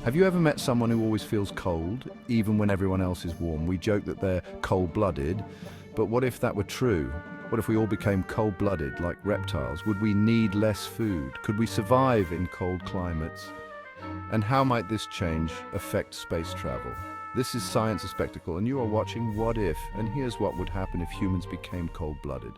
Have you ever met someone who always feels cold, even when everyone else is warm? We joke that they're cold-blooded, but what if that were true? What if we all became cold-blooded, like reptiles? Would we need less food? Could we survive in cold climates? And how might this change affect space travel? This is Science a Spectacle, and you are watching What If, and here's what would happen if humans became cold-blooded.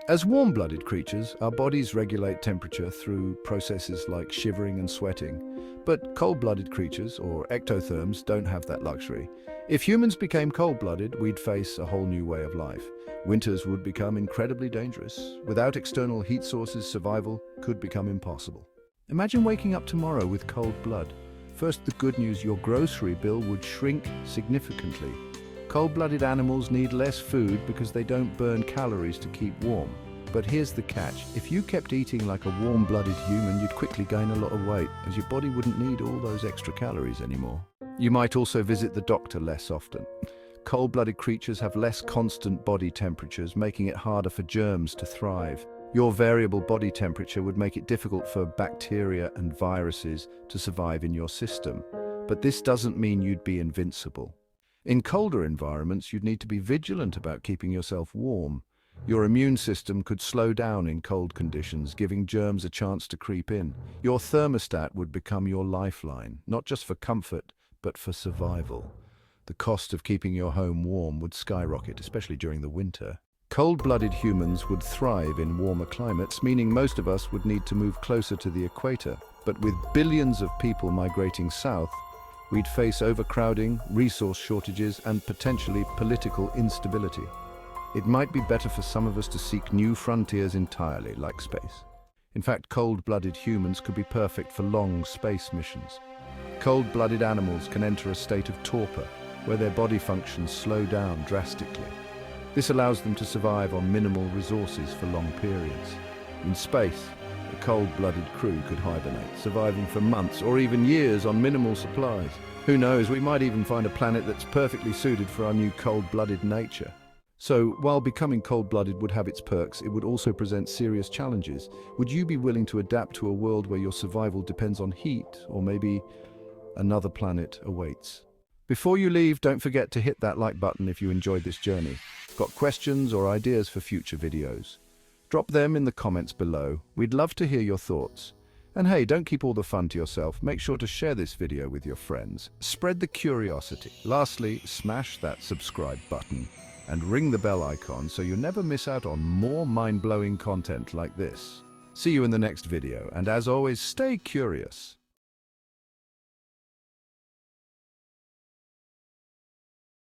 As warm-blooded creatures, our bodies regulate temperature through processes like shivering and sweating. But cold-blooded creatures, or ectotherms, don't have that luxury. If humans became cold-blooded, we'd face a whole new way of life. Winters would become incredibly dangerous. Without external heat sources, survival could become impossible. Imagine waking up tomorrow with cold blood. First, the good news, your grocery bill would shrink significantly. Cold-blooded animals need less food because they don't burn calories to keep warm. But here's the catch. If you kept eating like a warm-blooded human, you'd quickly gain a lot of weight, as your body wouldn't need all those extra calories anymore. You might also visit the doctor less often. Cold-blooded creatures have less constant body temperatures, making it harder for germs to thrive. Your variable body temperature would make it difficult for bacteria and viruses to survive in your system. But this doesn't mean you'd be invincible. In colder environments, you'd need to be vigilant about keeping yourself warm. Your immune system could slow down in cold conditions, giving germs a chance to creep in. Your thermostat would become your lifeline, not just for comfort, but for survival. The cost of keeping your home warm would skyrocket, especially during the winter. Cold-blooded humans would thrive in warmer climates, meaning most of us would need to move closer to the equator. But with billions of people migrating south, we'd face overcrowding, resource shortages, and potentially political instability. It might be better for some of us to seek new frontiers entirely, like space. In fact, cold-blooded humans could be perfect for long space missions. Cold-blooded animals can enter a state of torpor, where their body functions slow down drastically. This allows them to survive on minimal resources for long periods. In space, a cold-blooded crew could hibernate, surviving for months or even years on minimal supplies. Who knows, we might even find a planet that's perfectly suited for our new cold-blooded nature. So, while becoming cold-blooded would have its perks, it would also present serious challenges. Would you be willing to adapt to a world where your survival depends on heat, or maybe another planet awaits? Before you leave, don't forget to hit that like button if you enjoyed this journey. Got questions or ideas for future videos? Drop them in the comments below. We'd love to hear your thoughts. And hey, don't keep all the fun to yourself. Make sure to share this video with your friends. Spread the curiosity. Lastly, smash that subscribe button and ring the bell icon so you never miss out on more mind-blowing content like this. See you in the next video, and as always, stay curious.